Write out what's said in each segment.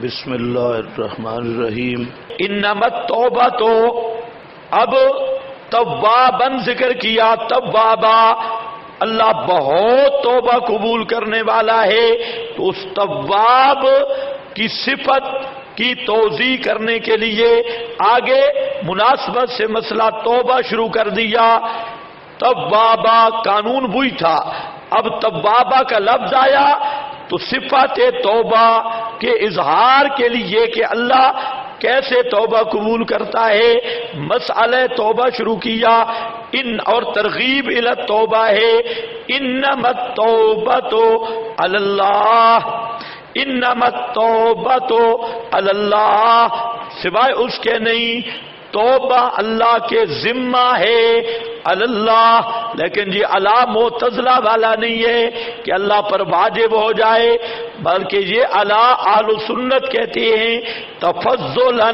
بسم اللہ الرحمن الرحیم۔ انما التوبہ، تو اب توابن ذکر کیا، توابا، اللہ بہت توبہ قبول کرنے والا ہے، تو اس تواب کی صفت کی توضیح کرنے کے لیے آگے مناسبت سے مسئلہ توبہ شروع کر دیا۔ توابا قانون وہی تھا، اب توابا کا لفظ آیا تو صفت توبہ کے اظہار کے لیے کہ اللہ کیسے توبہ قبول کرتا ہے مسئلہ توبہ شروع کیا۔ ان اور ترغیب الی التوبہ ہے، انما التوبۃ علی اللہ، انما التوبۃ علی اللہ، سوائے اس کے نہیں، توبہ اللہ کے ذمہ ہے، اللہ، لیکن یہ علی معتزلہ والا نہیں ہے کہ اللہ پر واجب ہو جائے، بلکہ یہ علی اہل سنت کہتے ہیں تفضلا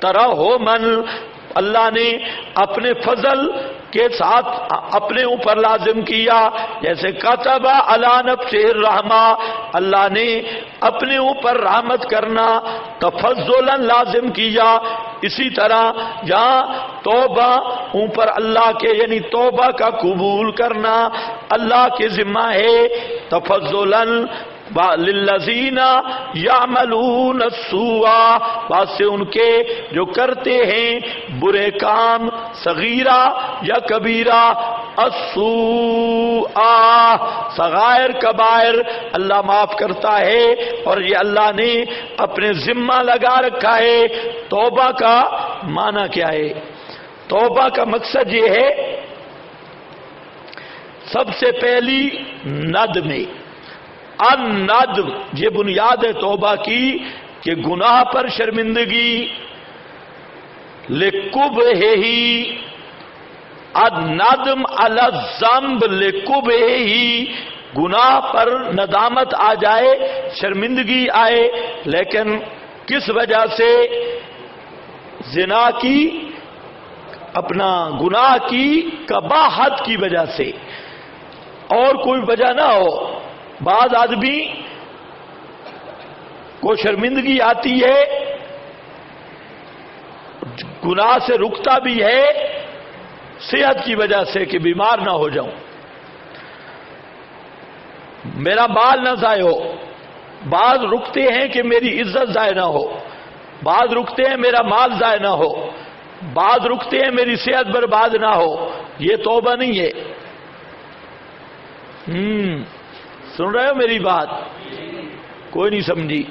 ترحما، اللہ نے اپنے فضل کے ساتھ اپنے اوپر لازم کیا، جیسے کتب علی نفسہ الرحمہ، اللہ نے اپنے اوپر رحمت کرنا تفضلا لازم کیا، اسی طرح جہاں توبہ اوپر اللہ کے یعنی توبہ کا قبول کرنا اللہ کے ذمہ ہے، تفضلا للذین یعملون السوء، واسطے ان کے جو کرتے ہیں برے کام صغیرہ یا کبیرہ، السوء صغائر کبائر اللہ معاف کرتا ہے، اور یہ اللہ نے اپنے ذمہ لگا رکھا ہے۔ توبہ کا معنی کیا ہے؟ توبہ کا مقصد یہ ہے، سب سے پہلی ندم، الندم، یہ بنیاد ہے توبہ کی کہ گناہ پر شرمندگی، لقبہ ہی الندم علی الذنب، لقبہ ہی گناہ پر ندامت آ جائے، شرمندگی آئے، لیکن کس وجہ سے؟ زنا کی، اپنا گناہ کی قباحت کی وجہ سے، اور کوئی وجہ نہ ہو۔ بعض آدمی کو شرمندگی آتی ہے، گناہ سے رکتا بھی ہے صحت کی وجہ سے کہ بیمار نہ ہو جاؤں، میرا مال نہ ضائع ہو، بعض رکتے ہیں کہ میری عزت ضائع نہ ہو، بعض رکتے ہیں میرا مال ضائع نہ ہو، بعض رکتے ہیں میری صحت برباد نہ ہو، یہ توبہ نہیں ہے۔ سن رہے ہو میری بات؟ کوئی نہیں سمجھی؟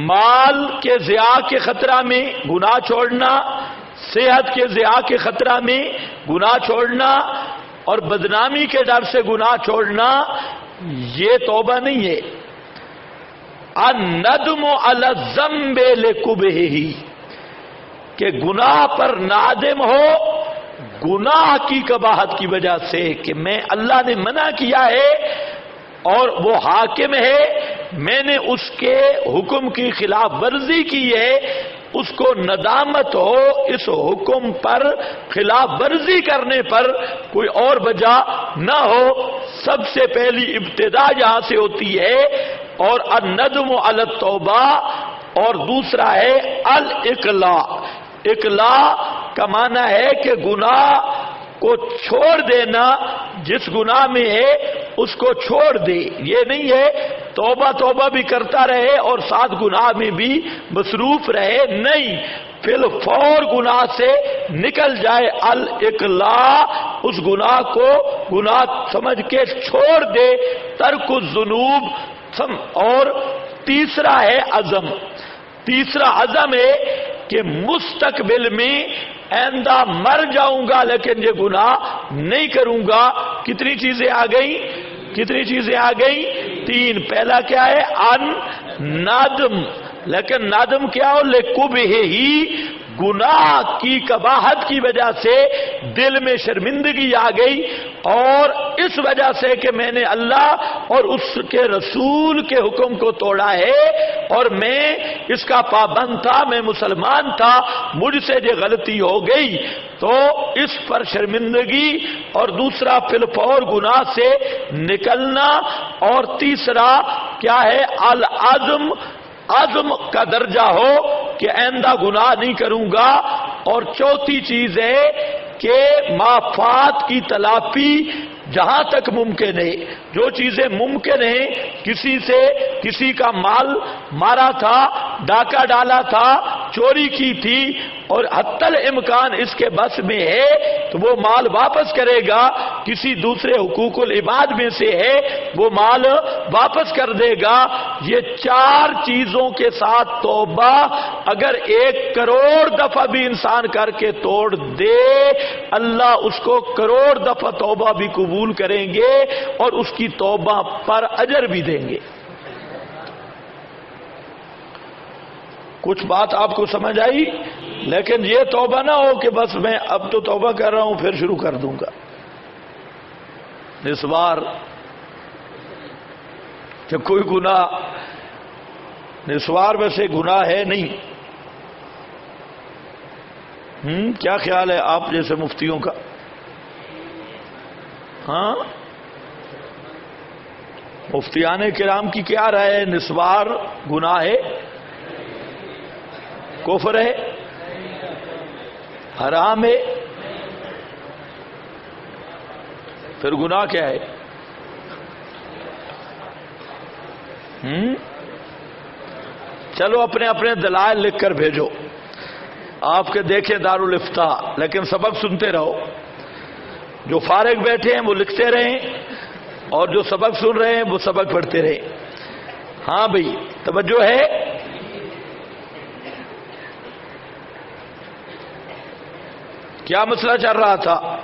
مال کے ضیاع کے خطرہ میں گناہ چھوڑنا، صحت کے ضیاع کے خطرہ میں گناہ چھوڑنا، اور بدنامی کے ڈر سے گناہ چھوڑنا، یہ توبہ نہیں ہے۔ الندم علی الذنب لقبہ، کہ گناہ پر نادم ہو گناہ کی قباحت کی وجہ سے کہ میں اللہ نے منع کیا ہے اور وہ حاکم ہے، میں نے اس کے حکم کی خلاف ورزی کی ہے، اس کو ندامت ہو اس حکم پر خلاف ورزی کرنے پر، کوئی اور وجہ نہ ہو۔ سب سے پہلی ابتدا یہاں سے ہوتی ہے، اور الندم علی التوبہ، اور دوسرا ہے الاقلاع۔ اقلاع کا معنی ہے کہ گناہ کو چھوڑ دینا، جس گناہ میں ہے اس کو چھوڑ دے، یہ نہیں ہے توبہ توبہ بھی کرتا رہے اور ساتھ گناہ میں بھی مصروف رہے، نہیں، فی الفور گناہ سے نکل جائے، الاقلاع، اس گناہ کو گناہ سمجھ کے چھوڑ دے، ترک الذنوب۔ اور تیسرا ہے عزم، تیسرا عزم ہے کہ مستقبل میں آئندہ مر جاؤں گا لیکن یہ گناہ نہیں کروں گا۔ کتنی چیزیں آ گئی؟ کتنی چیزیں آ گئی؟ تین۔ پہلا کیا ہے؟ نادم، لیکن نادم کیا ہو؟ لقبہ ہی، گناہ کی قباحت کی وجہ سے دل میں شرمندگی آ گئی، اور اس وجہ سے کہ میں نے اللہ اور اس کے رسول کے حکم کو توڑا ہے، اور میں اس کا پابند تھا، میں مسلمان تھا، مجھ سے یہ غلطی ہو گئی، تو اس پر شرمندگی، اور دوسرا فی الفور گناہ سے نکلنا، اور تیسرا کیا ہے؟ العزم عزم کا درجہ ہو کہ آئندہ گناہ نہیں کروں گا، اور چوتھی چیز ہے کہ مافات کی تلافی جہاں تک ممکن ہے، جو چیزیں ممکن ہیں، کسی سے کسی کا مال مارا تھا، ڈاکہ ڈالا تھا، چوری کی تھی، اور حتی الامکان اس کے بس میں ہے تو وہ مال واپس کرے گا، کسی دوسرے حقوق العباد میں سے ہے وہ مال واپس کر دے گا۔ یہ چار چیزوں کے ساتھ توبہ اگر 1 کروڑ دفعہ بھی انسان کر کے توڑ دے، اللہ اس کو کروڑ دفعہ توبہ بھی قبول کریں گے اور اس کی توبہ پر اجر بھی دیں گے۔ کچھ بات آپ کو سمجھ آئی؟ لیکن یہ توبہ نہ ہو کہ بس میں اب تو توبہ کر رہا ہوں پھر شروع کر دوں گا۔ اس بار جب کوئی گناہ نسوار ویسے گناہ ہے نہیں، کیا خیال ہے آپ جیسے مفتیوں کا؟ ہاں، مفتیان کرام کی کیا رائے ہے؟ نسوار گناہ ہے، کفر ہے، حرام ہے، پھر گناہ کیا ہے؟ چلو اپنے اپنے دلائل لکھ کر بھیجو، آپ کے دیکھیں دارالافتاء، لیکن سبق سنتے رہو۔ جو فارغ بیٹھے ہیں وہ لکھتے رہیں، اور جو سبق سن رہے ہیں وہ سبق پڑھتے رہیں۔ ہاں بھائی توجہ ہے؟ کیا مسئلہ چل رہا تھا؟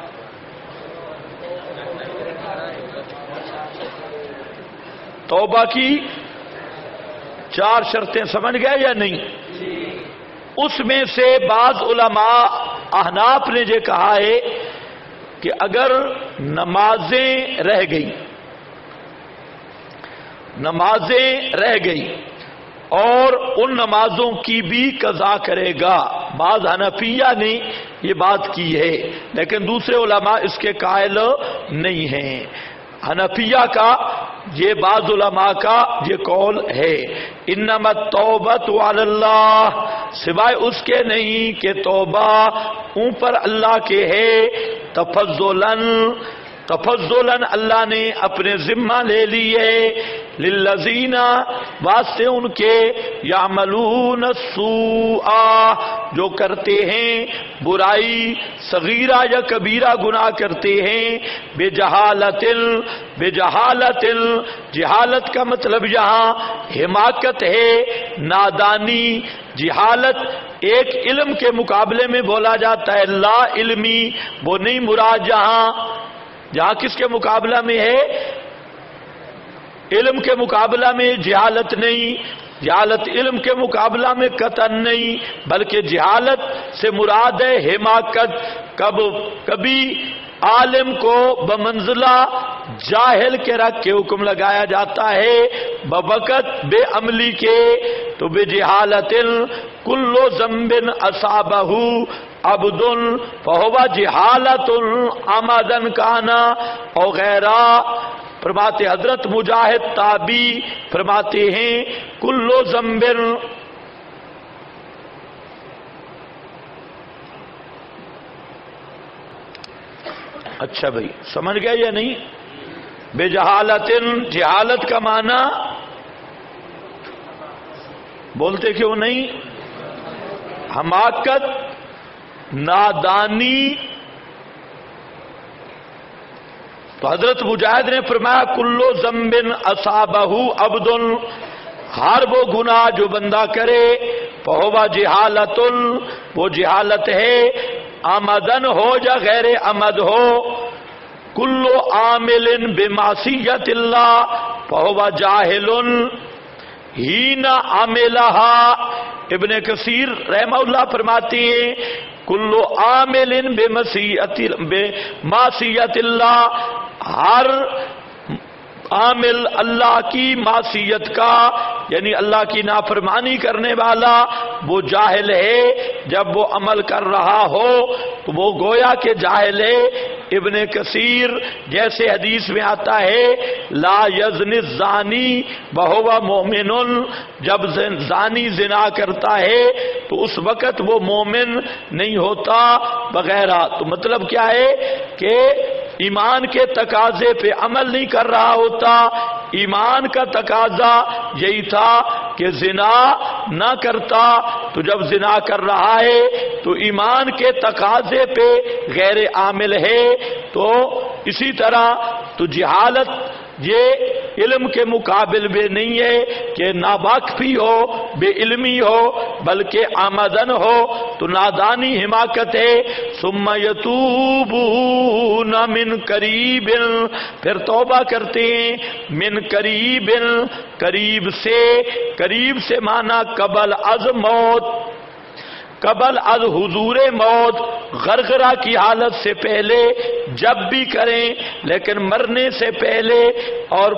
توبہ کی 4 شرطیں سمجھ گئے یا نہیں؟ اس میں سے بعض علماء احناف نے یہ کہا ہے کہ اگر نمازیں رہ گئی اور ان نمازوں کی بھی قضا کرے گا، بعض حنفیہ نے یہ بات کی ہے، لیکن دوسرے علماء اس کے قائل نہیں ہیں۔ حنفیہ کا یہ بعض علماء کا یہ قول ہے، انما التوبۃ علی اللہ، سوائے اس کے نہیں کہ توبہ اوپر اللہ کے ہے، تفضلاً اللہ نے اپنے ذمہ لے لی ہے، للذین، واسطے ان کے، یعملون السوء، جو کرتے ہیں برائی، صغیرہ یا کبیرہ گناہ کرتے ہیں، بجہالت، جہالت کا مطلب یہاں حماقت ہے، نادانی۔ جہالت ایک علم کے مقابلے میں بولا جاتا ہے، لا علمی وہ نہیں مراد جہاں کس کے مقابلہ میں ہے؟ علم کے مقابلہ میں جہالت نہیں، جہالت علم کے مقابلہ میں قطعاً نہیں، بلکہ جہالت سے مراد ہے حماقت۔ کبھی عالم کو بمنزلہ جاہل کے رکھ کے حکم لگایا جاتا ہے بوقت بے عملی کے، تو بے جہالت کل ذنب اصابہ عبد فہو جہالت عمدا کانا او غیرہ۔ فرماتے حضرت مجاہد تابی فرماتے ہیں کل ذنب، اچھا بھائی سمجھ گئے یا نہیں؟ بے جہالت، جہالت کا معنی بولتے کیوں نہیں؟ حماقت، نادانی۔ تو حضرت مجاہد نے فرمایا کلو ذنب اصابہ عبد، ہر وہ گناہ جو بندہ کرے فہو جہالت، وہ جہالت ہے، عمدن ہو یا غیر عمد ہو، کلو عامل بمعصیت اللہ فہو جاہل ہین عملہا۔ ابن کثیر رحمہ اللہ فرماتے ہیں کلو عامل بمعصیت اللہ، ہر عامل اللہ کی معصیت کا یعنی اللہ کی نافرمانی کرنے والا وہ جاہل ہے، جب وہ عمل کر رہا ہو تو وہ گویا کہ جاہل ہے، ابن کثیر جیسے حدیث میں آتا ہے لا یزنی الزانی وہو مومن، جب زانی زنا کرتا ہے تو اس وقت وہ مومن نہیں ہوتا وغیرہ۔ تو مطلب کیا ہے کہ ایمان کے تقاضے پہ عمل نہیں کر رہا ہوتا۔ ایمان کا تقاضا یہی تھا کہ زنا نہ کرتا، تو جب زنا کر رہا ہے تو ایمان کے تقاضے پہ غیر عامل ہے۔ تو اسی طرح تو جہالت یہ علم کے مقابل میں نہیں ہے کہ ناواقفی ہو، بے علمی ہو، بلکہ آمدن ہو تو نادانی حماقت ہے۔ ثم یتوبون من قریب، پھر توبہ کرتے ہیں من قریب، قریب سے معنی قبل از موت، قبل از حضور موت، غرغرہ کی حالت سے پہلے جب بھی کریں، لیکن مرنے سے پہلے اور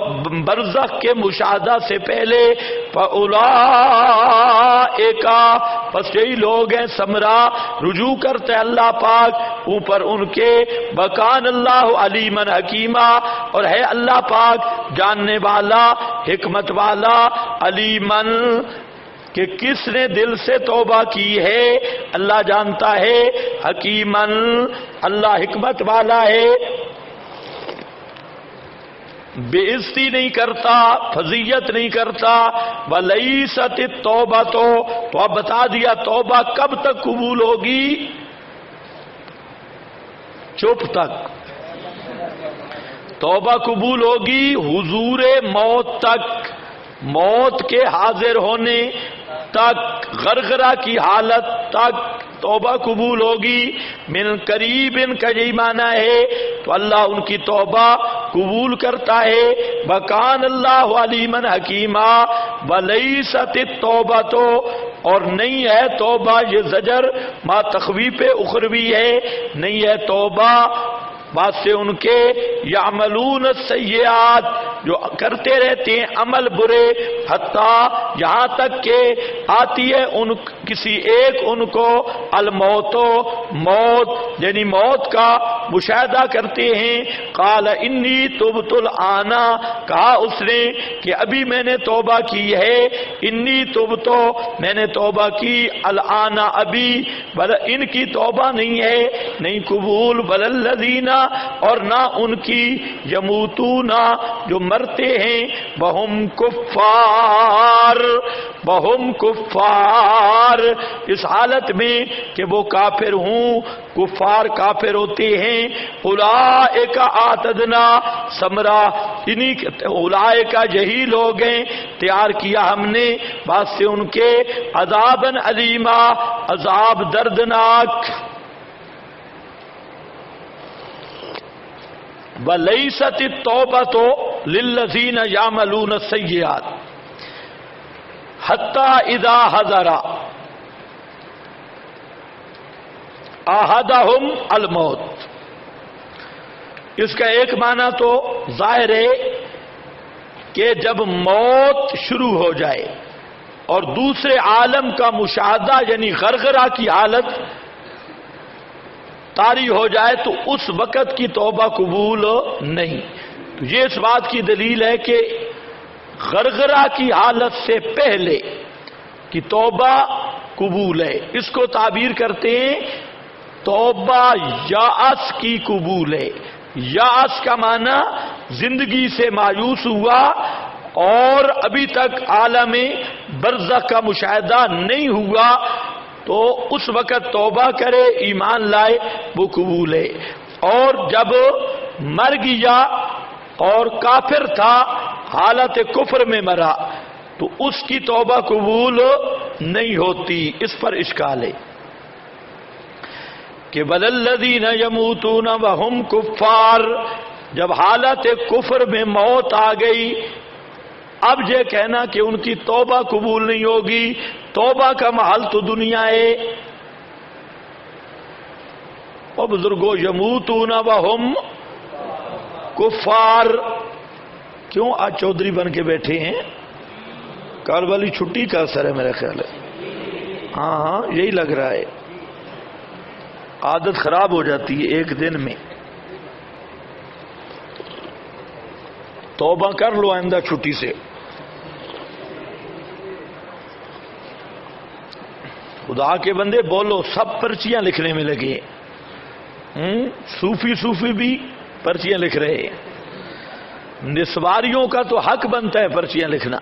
برزخ کے مشاہدہ سے پہلے۔ فَأُولَٰئِکَ، پس یہی لوگ ہیں سمرا رجوع کرتے اللہ پاک اوپر ان کے، وَكَانَ اللَّهُ عَلِيمًا حَكِيمًا، اور ہے اللہ پاک جاننے والا، حکمت والا، علیمًا کہ کس نے دل سے توبہ کی ہے اللہ جانتا ہے، حکیمن اللہ حکمت والا ہے، بے عزتی نہیں کرتا، فضیت نہیں کرتا۔ وَلَيْسَتِ التَّوْبَةُ، تو اب بتا دیا توبہ کب تک قبول ہوگی؟ چپ تک۔ توبہ قبول ہوگی حضور موت تک، موت کے حاضر ہونے تک، غرغرہ کی حالت تک توبہ قبول ہوگی۔ من قریب کا یہی معنی ہے، تو اللہ ان کی توبہ قبول کرتا ہے۔ وَكَانَ اللَّهُ عَلِيمًا حَكِيمًا وَلَيْسَتِ التَّوْبَةُ، اور نہیں ہے توبہ، یہ زجر ما تخویف اخروی ہے، نہیں ہے توبہ بات سے ان کے یعملون السیئات، جو کرتے رہتے ہیں عمل برے، حتیٰ یہاں تک کہ آتی ہے ان کسی ایک ان کو الموت، موت یعنی موت کا مشاہدہ کرتے ہیں۔ قال انی تبت الآن، کہا اس نے کہ ابھی میں نے توبہ کی ہے، انی تبت میں نے توبہ کی، الآن ابھی، بل ان کی توبہ نہیں ہے، نہیں قبول، بل الذین، اور نہ ان کی یموتون جو مرتے ہیں، وہم کفار، وہم کفار، اس حالت میں کہ وہ کافر ہوں، کفار کافر ہوتے ہیں۔ اولئک اعتدنا ثمرا، انہی اولئک یہی لوگ ہیں تیار کیا ہم نے واسطے ان کے عذابًا علیما، عذاب دردناک۔ وَلَيْسَتِ التَّوْبَةُ لِلَّذِينَ يَعْمَلُونَ السَّيِّئَاتِ حَتَّى إِذَا حَضَرَ أَحَدَهُمُ الْمَوْتُ، اس کا ایک معنی تو ظاہر ہے کہ جب موت شروع ہو جائے اور دوسرے عالم کا مشاہدہ یعنی غرغرہ کی حالت طاری ہو جائے تو اس وقت کی توبہ قبول نہیں۔ تو یہ اس بات کی دلیل ہے کہ غرغرہ کی حالت سے پہلے کی توبہ قبول ہے۔ اس کو تعبیر کرتے ہیں توبہ یأس کی قبول ہے۔ یأس کا معنی زندگی سے مایوس ہوا اور ابھی تک عالم برزخ کا مشاہدہ نہیں ہوا، تو اس وقت توبہ کرے، ایمان لائے، وہ قبول ہے۔ اور جب مر گیا اور کافر تھا، حالت کفر میں مرا، تو اس کی توبہ قبول نہیں ہوتی۔ اس پر اشکال ہے کہ وَلَلَّذِينَ يَمُوتُونَ وَهُمْ كُفَّارٌ، جب حالت کفر میں موت آ گئی، اب یہ کہنا کہ ان کی توبہ قبول نہیں ہوگی، توبہ کا محل تو دنیا ہے۔ اور بزرگوں یموتون وہم کفار، کیوں آج چودھری بن کے بیٹھے ہیں؟ کل والی چھٹی کا اثر ہے میرا خیال ہے۔ ہاں یہی لگ رہا ہے، عادت خراب ہو جاتی ہے ایک دن میں۔ توبہ کر لو آئندہ چھٹی سے. خدا کے بندے بولو، سب پرچیاں لکھنے میں لگے. صوفی بھی پرچیاں لکھ رہے. نسواریوں کا تو حق بنتا ہے پرچیاں لکھنا.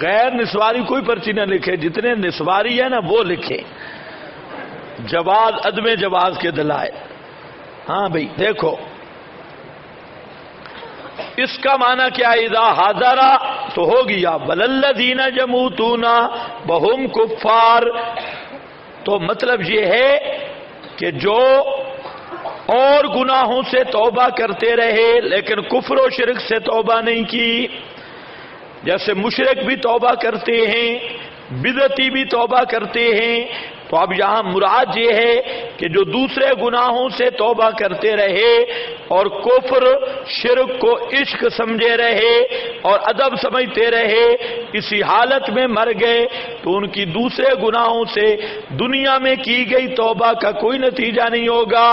غیر نسواری کوئی پرچی نہ لکھے، جتنے نسواری ہیں نا وہ لکھے. جواز عدم جواز کے دلائل. ہاں بھئی دیکھو اس کا معنی کیا ہے؟ اذا حاضرہ تو ہو گیا وللذین یموتون وہم کفار. تو مطلب یہ ہے کہ جو اور گناہوں سے توبہ کرتے رہے لیکن کفر و شرک سے توبہ نہیں کی. جیسے مشرک بھی توبہ کرتے ہیں، بدعتی بھی توبہ کرتے ہیں. تو اب یہاں مراد یہ ہے کہ جو دوسرے گناہوں سے توبہ کرتے رہے اور کفر شرک کو عشق سمجھے رہے اور ادب سمجھتے رہے، اسی حالت میں مر گئے تو ان کی دوسرے گناہوں سے دنیا میں کی گئی توبہ کا کوئی نتیجہ نہیں ہوگا.